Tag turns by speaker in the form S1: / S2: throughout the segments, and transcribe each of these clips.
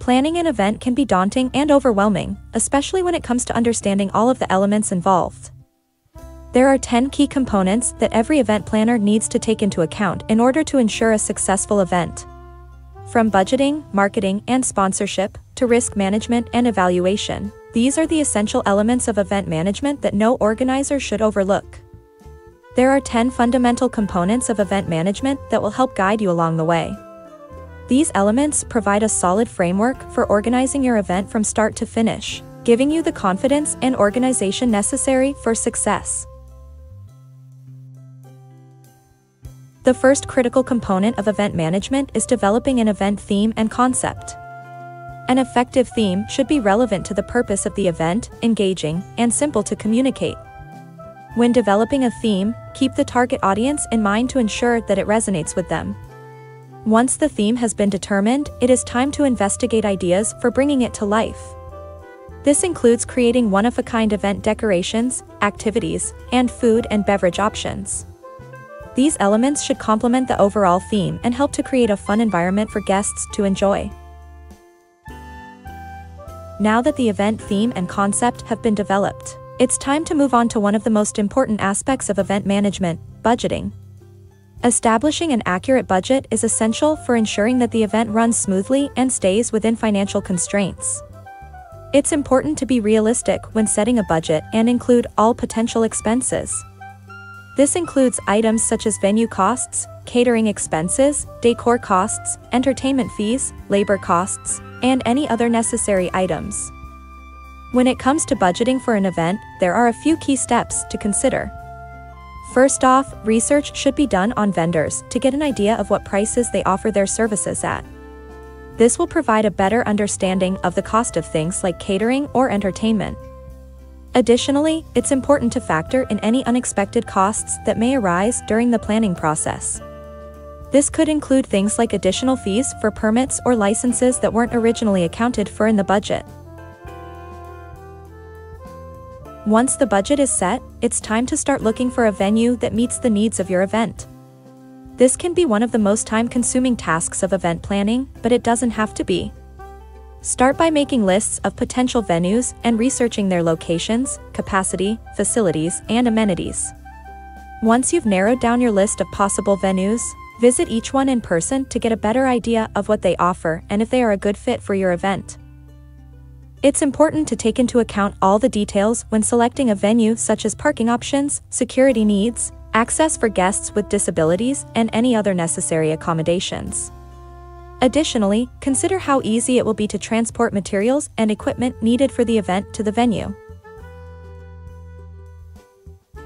S1: Planning an event can be daunting and overwhelming, especially when it comes to understanding all of the elements involved. There are 10 key components that every event planner needs to take into account in order to ensure a successful event. From budgeting, marketing, and sponsorship, to risk management and evaluation, these are the essential elements of event management that no organizer should overlook. There are 10 fundamental components of event management that will help guide you along the way. These elements provide a solid framework for organizing your event from start to finish, giving you the confidence and organization necessary for success. The first critical component of event management is developing an event theme and concept. An effective theme should be relevant to the purpose of the event, engaging, and simple to communicate. When developing a theme, keep the target audience in mind to ensure that it resonates with them. Once the theme has been determined, it is time to investigate ideas for bringing it to life. This includes creating one-of-a-kind event decorations, activities, and food and beverage options. These elements should complement the overall theme and help to create a fun environment for guests to enjoy. Now that the event theme and concept have been developed, it's time to move on to one of the most important aspects of event management, budgeting. Establishing an accurate budget is essential for ensuring that the event runs smoothly and stays within financial constraints. It's important to be realistic when setting a budget and include all potential expenses. This includes items such as venue costs, catering expenses, decor costs, entertainment fees, labor costs, and any other necessary items. When it comes to budgeting for an event, there are a few key steps to consider. First off, research should be done on vendors to get an idea of what prices they offer their services at. This will provide a better understanding of the cost of things like catering or entertainment. Additionally, it's important to factor in any unexpected costs that may arise during the planning process. This could include things like additional fees for permits or licenses that weren't originally accounted for in the budget. Once the budget is set, it's time to start looking for a venue that meets the needs of your event. This can be one of the most time-consuming tasks of event planning, but it doesn't have to be. Start by making lists of potential venues and researching their locations, capacity, facilities, and amenities. Once you've narrowed down your list of possible venues, visit each one in person to get a better idea of what they offer and if they are a good fit for your event. It's important to take into account all the details when selecting a venue, such as parking options, security needs, access for guests with disabilities, and any other necessary accommodations. Additionally, consider how easy it will be to transport materials and equipment needed for the event to the venue.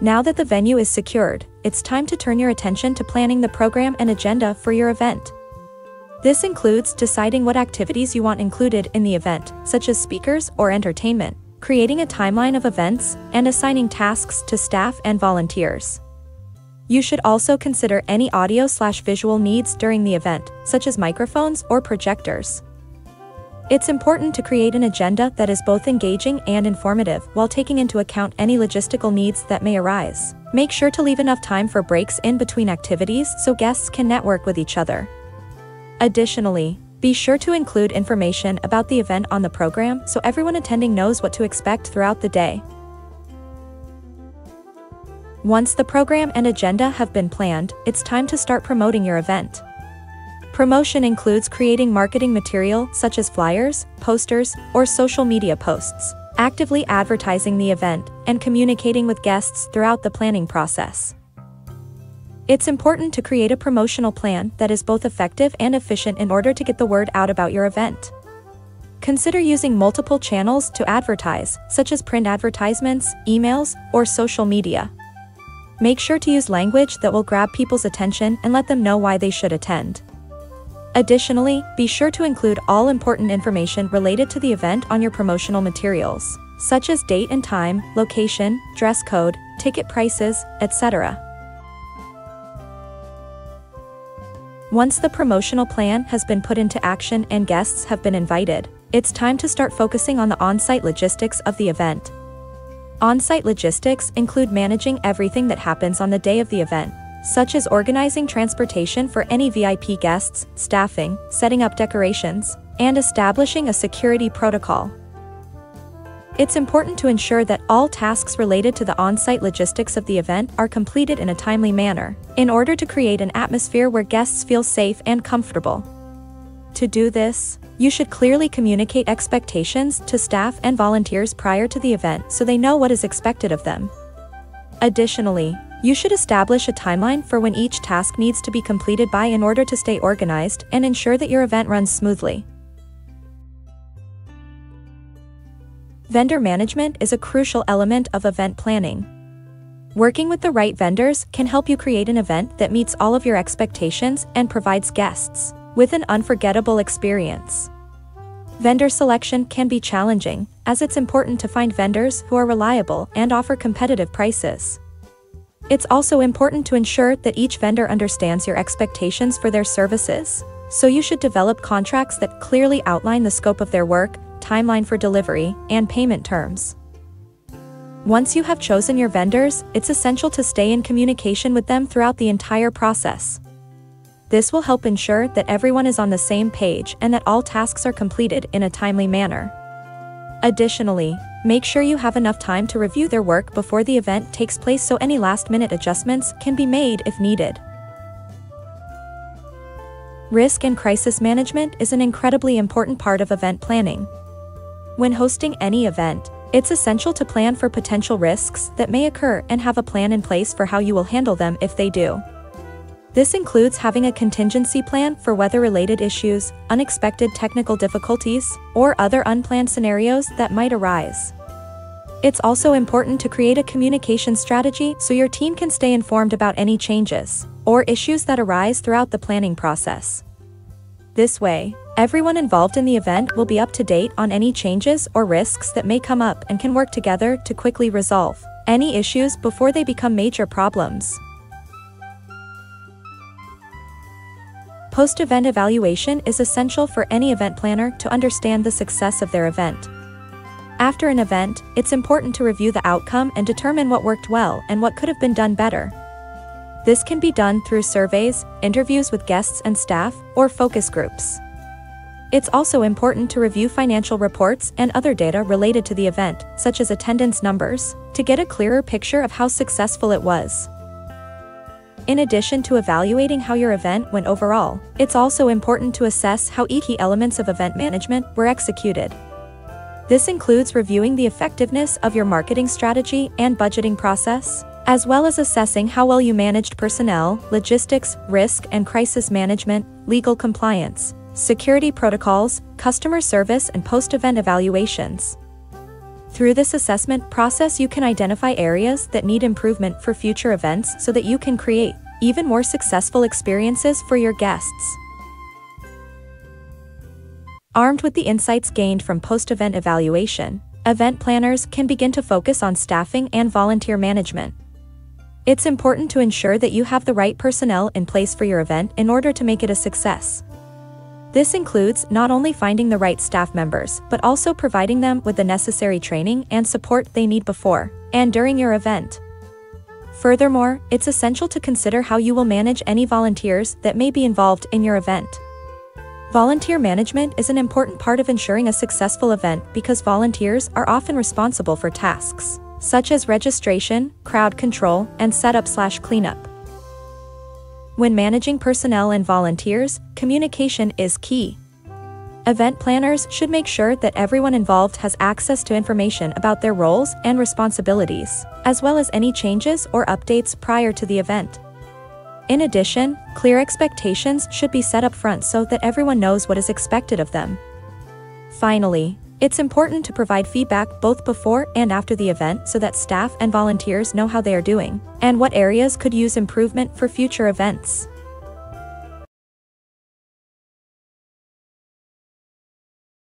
S1: Now that the venue is secured, it's time to turn your attention to planning the program and agenda for your event. This includes deciding what activities you want included in the event, such as speakers or entertainment, creating a timeline of events, and assigning tasks to staff and volunteers. You should also consider any audio/visual needs during the event, such as microphones or projectors. It's important to create an agenda that is both engaging and informative while taking into account any logistical needs that may arise. Make sure to leave enough time for breaks in between activities so guests can network with each other. Additionally, be sure to include information about the event on the program so everyone attending knows what to expect throughout the day. Once the program and agenda have been planned, it's time to start promoting your event. Promotion includes creating marketing material such as flyers, posters, or social media posts, actively advertising the event, and communicating with guests throughout the planning process. It's important to create a promotional plan that is both effective and efficient in order to get the word out about your event. Consider using multiple channels to advertise, such as print advertisements, emails, or social media. Make sure to use language that will grab people's attention and let them know why they should attend. Additionally, be sure to include all important information related to the event on your promotional materials, such as date and time, location, dress code, ticket prices, etc. Once the promotional plan has been put into action and guests have been invited, it's time to start focusing on the on-site logistics of the event. On-site logistics include managing everything that happens on the day of the event, such as organizing transportation for any VIP guests, staffing, setting up decorations, and establishing a security protocol. It's important to ensure that all tasks related to the on-site logistics of the event are completed in a timely manner, in order to create an atmosphere where guests feel safe and comfortable. To do this, you should clearly communicate expectations to staff and volunteers prior to the event so they know what is expected of them. Additionally, you should establish a timeline for when each task needs to be completed by in order to stay organized and ensure that your event runs smoothly. Vendor management is a crucial element of event planning. Working with the right vendors can help you create an event that meets all of your expectations and provides guests with an unforgettable experience. Vendor selection can be challenging, as it's important to find vendors who are reliable and offer competitive prices. It's also important to ensure that each vendor understands your expectations for their services, so you should develop contracts that clearly outline the scope of their work, timeline for delivery, and payment terms. Once you have chosen your vendors, it's essential to stay in communication with them throughout the entire process. This will help ensure that everyone is on the same page and that all tasks are completed in a timely manner. Additionally, make sure you have enough time to review their work before the event takes place so any last-minute adjustments can be made if needed. Risk and crisis management is an incredibly important part of event planning. When hosting any event, it's essential to plan for potential risks that may occur and have a plan in place for how you will handle them if they do. This includes having a contingency plan for weather-related issues, unexpected technical difficulties, or other unplanned scenarios that might arise. It's also important to create a communication strategy so your team can stay informed about any changes or issues that arise throughout the planning process. This way, everyone involved in the event will be up to date on any changes or risks that may come up and can work together to quickly resolve any issues before they become major problems. Post-event evaluation is essential for any event planner to understand the success of their event. After an event, it's important to review the outcome and determine what worked well and what could have been done better. This can be done through surveys, interviews with guests and staff, or focus groups. It's also important to review financial reports and other data related to the event, such as attendance numbers, to get a clearer picture of how successful it was. In addition to evaluating how your event went overall, it's also important to assess how each key elements of event management were executed. This includes reviewing the effectiveness of your marketing strategy and budgeting process, as well as assessing how well you managed personnel, logistics, risk and crisis management, legal compliance, security protocols, customer service, and post-event evaluations. Through this assessment process, you can identify areas that need improvement for future events so that you can create even more successful experiences for your guests. Armed with the insights gained from post-event evaluation, event planners can begin to focus on staffing and volunteer management. It's important to ensure that you have the right personnel in place for your event in order to make it a success. This includes not only finding the right staff members, but also providing them with the necessary training and support they need before and during your event. Furthermore, it's essential to consider how you will manage any volunteers that may be involved in your event. Volunteer management is an important part of ensuring a successful event because volunteers are often responsible for tasks such as registration, crowd control, and setup/cleanup. When managing personnel and volunteers, communication is key. Event planners should make sure that everyone involved has access to information about their roles and responsibilities, as well as any changes or updates prior to the event. In addition, clear expectations should be set up front so that everyone knows what is expected of them. Finally, it's important to provide feedback both before and after the event so that staff and volunteers know how they are doing and what areas could use improvement for future events.